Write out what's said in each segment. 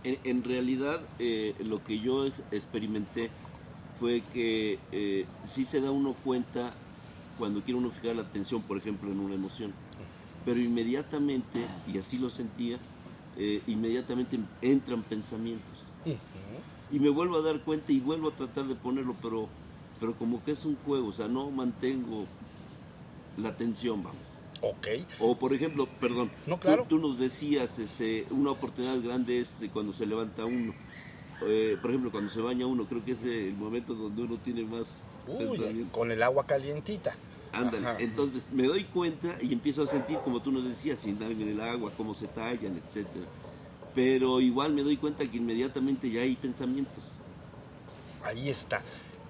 En realidad, lo que yo experimenté fue que sí se da uno cuenta cuando quiere uno fijar la atención, por ejemplo, en una emoción. Pero inmediatamente, y así lo sentía, inmediatamente entran pensamientos. Y me vuelvo a dar cuenta y vuelvo a tratar de ponerlo, pero como que es un juego, o sea, no mantengo la atención, vamos. Ok. O por ejemplo, perdón, No, claro. tú nos decías, una oportunidad grande es cuando se levanta uno. Por ejemplo, cuando se baña uno, creo que es el momento donde uno tiene más Uy, pensamientos. con el agua calientita. Ándale, Ajá. entonces me doy cuenta y empiezo a sentir, como tú nos decías, si andan en el agua, cómo se tallan, etcétera. Pero igual me doy cuenta que inmediatamente ya hay pensamientos. Ahí está.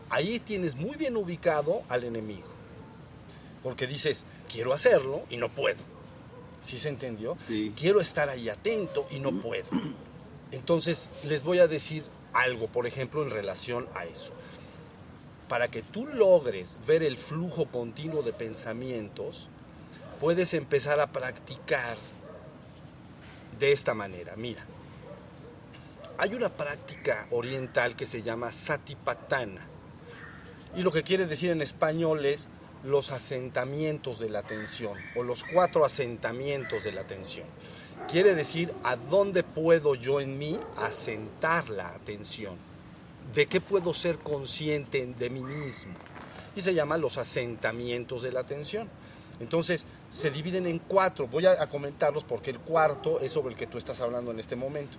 Ahí tienes muy bien ubicado al enemigo. Porque dices, quiero hacerlo y no puedo. ¿Sí se entendió? Sí. Quiero estar ahí atento y no puedo. Entonces, les voy a decir algo, por ejemplo, en relación a eso. Para que tú logres ver el flujo continuo de pensamientos, puedes empezar a practicar de esta manera. Mira, hay una práctica oriental que se llama Satipatthana. Y lo que quiere decir en español es los asentamientos de la atención o los 4 asentamientos de la atención. Quiere decir a dónde puedo yo en mí asentar la atención, de qué puedo ser consciente de mí mismo. Y se llama los asentamientos de la atención. Entonces se dividen en 4. Voy a comentarlos porque el cuarto es sobre el que tú estás hablando en este momento.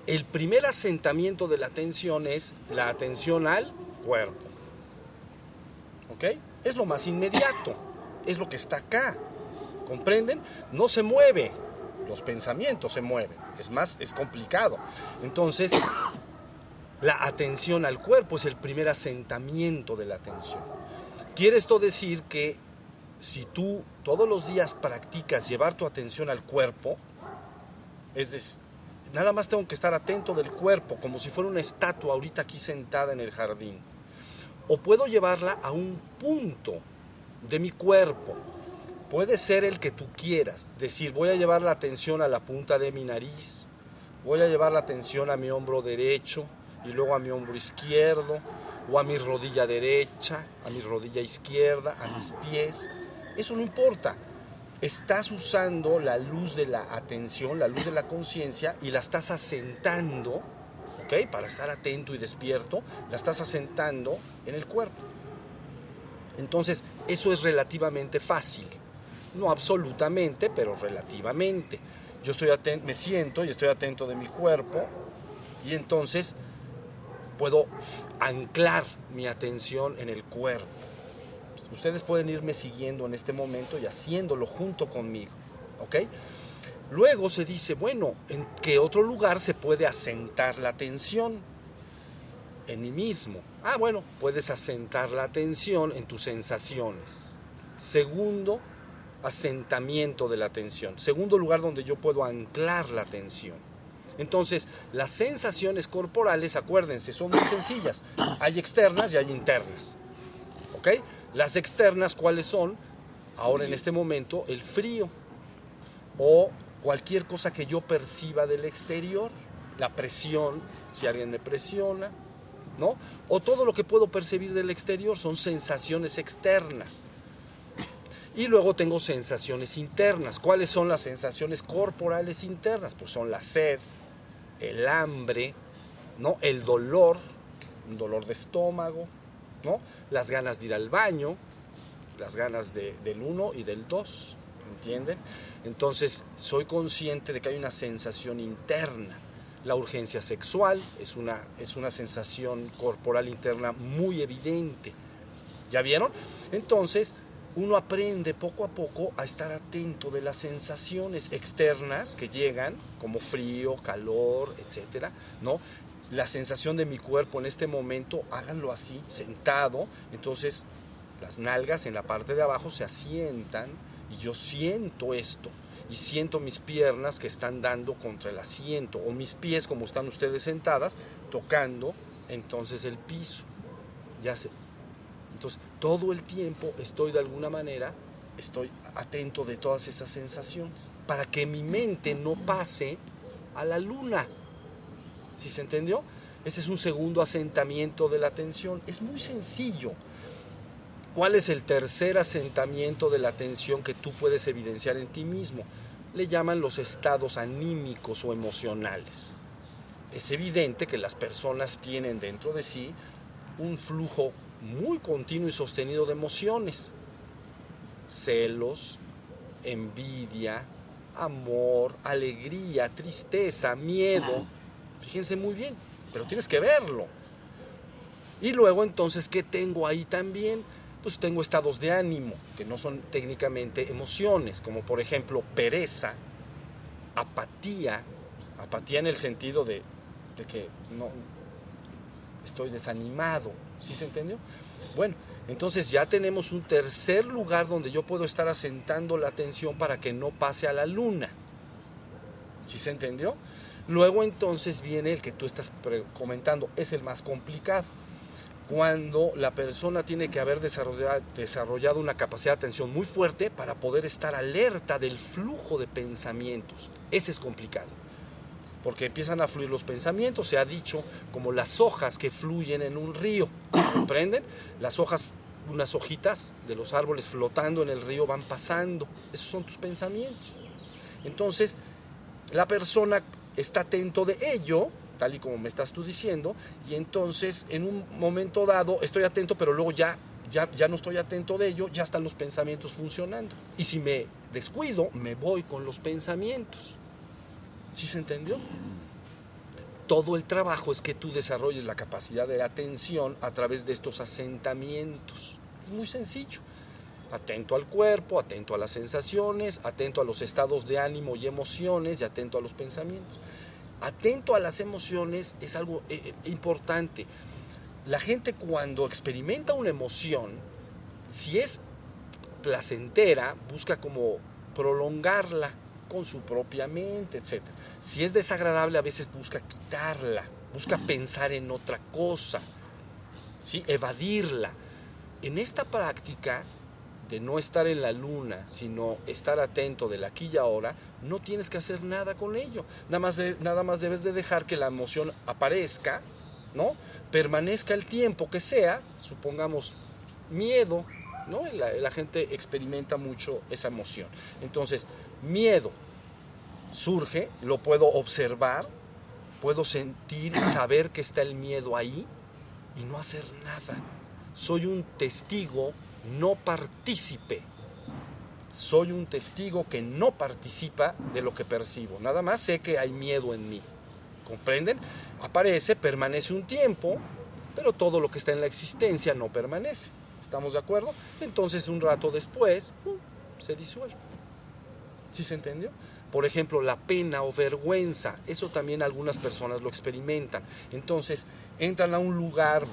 El primer asentamiento de la atención es la atención al cuerpo. ¿Ok? Es lo más inmediato, es lo que está acá. ¿Comprenden? No se mueve, los pensamientos se mueven, es más, es complicado. Entonces, la atención al cuerpo es el primer asentamiento de la atención. Quiere esto decir que si tú todos los días practicas llevar tu atención al cuerpo, es decir, nada más tengo que estar atento del cuerpo, como si fuera una estatua ahorita aquí sentada en el jardín. O puedo llevarla a un punto de mi cuerpo. Puede ser el que tú quieras. Decir, voy a llevar la atención a la punta de mi nariz, voy a llevar la atención a mi hombro derecho y luego a mi hombro izquierdo, o a mi rodilla derecha, a mi rodilla izquierda, a mis pies. Eso no importa. Estás usando la luz de la atención, la luz de la conciencia, y la estás asentando, ¿ok? Para estar atento y despierto, la estás asentando en el cuerpo. Entonces, eso es relativamente fácil. No absolutamente, pero relativamente. Yo estoy atento, me siento y estoy atento de mi cuerpo, y entonces puedo anclar mi atención en el cuerpo. Ustedes pueden irme siguiendo en este momento y haciéndolo junto conmigo, ¿ok? Luego se dice, bueno, ¿en qué otro lugar se puede asentar la atención? En mí mismo. Ah, bueno, puedes asentar la atención en tus sensaciones. Segundo asentamiento de la atención. Segundo lugar donde yo puedo anclar la atención. Entonces, las sensaciones corporales, acuérdense, son muy sencillas. Hay externas y hay internas. ¿Ok? Las externas, ¿cuáles son? Ahora en este momento, el frío o cualquier cosa que yo perciba del exterior, la presión, si alguien me presiona, ¿no? O todo lo que puedo percibir del exterior son sensaciones externas. Y luego tengo sensaciones internas. ¿Cuáles son las sensaciones corporales internas? Pues son la sed, el hambre, ¿no? El dolor, un dolor de estómago, ¿no? Las ganas de ir al baño, las ganas del 1 y del 2, ¿entienden? Entonces, soy consciente de que hay una sensación interna. La urgencia sexual es una sensación corporal interna muy evidente. ¿Ya vieron? Entonces, uno aprende poco a poco a estar atento de las sensaciones externas que llegan, como frío, calor, etcétera, ¿no? La sensación de mi cuerpo en este momento, háganlo así, sentado, entonces las nalgas en la parte de abajo se asientan y yo siento esto. Y siento mis piernas que están dando contra el asiento, o mis pies, como están ustedes sentadas, tocando entonces el piso. Ya sé. Entonces, todo el tiempo estoy de alguna manera, estoy atento de todas esas sensaciones, para que mi mente no pase a la luna. ¿Sí se entendió? Ese es un segundo asentamiento de la atención. Es muy sencillo. ¿Cuál es el tercer asentamiento de la atención que tú puedes evidenciar en ti mismo? Le llaman los estados anímicos o emocionales. Es evidente que las personas tienen dentro de sí un flujo muy continuo y sostenido de emociones. Celos, envidia, amor, alegría, tristeza, miedo. Fíjense muy bien, pero tienes que verlo. Y luego entonces, ¿qué tengo ahí también? Pues tengo estados de ánimo, que no son técnicamente emociones, como por ejemplo pereza, apatía en el sentido de que no estoy desanimado. ¿Sí se entendió? Bueno, entonces ya tenemos un tercer lugar donde yo puedo estar asentando la atención para que no pase a la luna. ¿Sí se entendió? Luego entonces viene el que tú estás comentando, es el más complicado. Cuando la persona tiene que haber desarrollado una capacidad de atención muy fuerte para poder estar alerta del flujo de pensamientos. Ese es complicado, porque empiezan a fluir los pensamientos, se ha dicho, como las hojas que fluyen en un río, ¿comprenden? Las hojas, unas hojitas de los árboles flotando en el río van pasando, esos son tus pensamientos. Entonces, la persona está atento de ello, tal y como me estás tú diciendo, y entonces en un momento dado estoy atento, pero luego ya no estoy atento de ello, ya están los pensamientos funcionando. Y si me descuido, me voy con los pensamientos. ¿Sí se entendió? Todo el trabajo es que tú desarrolles la capacidad de atención a través de estos asentamientos. Es muy sencillo. Atento al cuerpo, atento a las sensaciones, atento a los estados de ánimo y emociones y atento a los pensamientos. Atento a las emociones es algo importante. La gente cuando experimenta una emoción, si es placentera, busca como prolongarla con su propia mente, etc. Si es desagradable, a veces busca quitarla, busca pensar en otra cosa, ¿sí? Evadirla. En esta práctica de no estar en la luna, sino estar atento del aquí y ahora, no tienes que hacer nada con ello. Nada más debes de dejar que la emoción aparezca, ¿no? Permanezca el tiempo que sea, supongamos miedo, ¿no? La gente experimenta mucho esa emoción. Entonces, miedo surge, lo puedo observar, puedo sentir y saber que está el miedo ahí y no hacer nada. Soy un testigo no partícipe. Soy un testigo que no participa de lo que percibo. Nada más sé que hay miedo en mí. ¿Comprenden? Aparece, permanece un tiempo, pero todo lo que está en la existencia no permanece. ¿Estamos de acuerdo? Entonces, un rato después, se disuelve. ¿Sí se entendió? Por ejemplo, la pena o vergüenza, eso también algunas personas lo experimentan. Entonces, entran a un lugar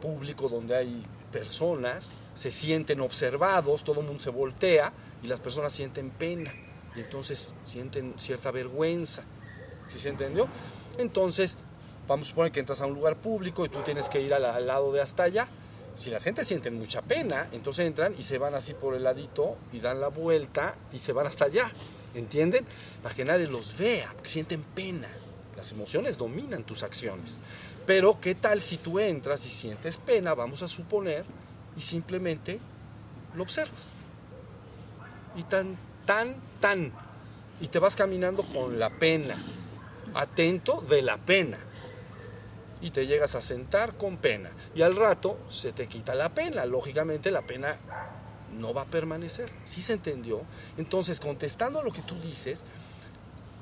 público donde hay personas, se sienten observados, todo el mundo se voltea y las personas sienten pena y entonces sienten cierta vergüenza. ¿Sí se entendió? Entonces, vamos a suponer que entras a un lugar público y tú tienes que ir al lado de hasta allá. Si la gente siente mucha pena, entonces entran y se van así por el ladito y dan la vuelta y se van hasta allá. ¿Entienden? Para que nadie los vea, porque sienten pena. Las emociones dominan tus acciones. Pero, ¿qué tal si tú entras y sientes pena, vamos a suponer, y simplemente lo observas? Y y te vas caminando con la pena, atento de la pena. Y te llegas a sentar con pena. Y al rato se te quita la pena. Lógicamente la pena no va a permanecer. ¿Sí se entendió? Entonces, contestando a lo que tú dices,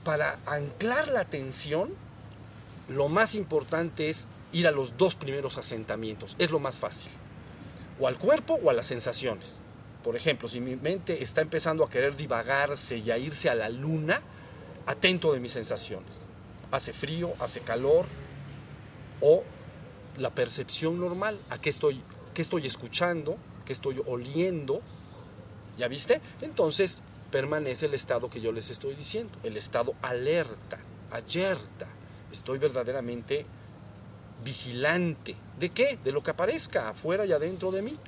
para anclar la atención, lo más importante es ir a los dos primeros asentamientos. Es lo más fácil. O al cuerpo o a las sensaciones. Por ejemplo, si mi mente está empezando a querer divagarse y a irse a la luna, atento de mis sensaciones. Hace frío, hace calor, o la percepción normal. ¿Qué estoy escuchando? ¿Qué estoy oliendo? ¿Ya viste? Entonces permanece el estado que yo les estoy diciendo, el estado alerta. Estoy verdaderamente vigilante. ¿De qué? De lo que aparezca afuera y adentro de mí.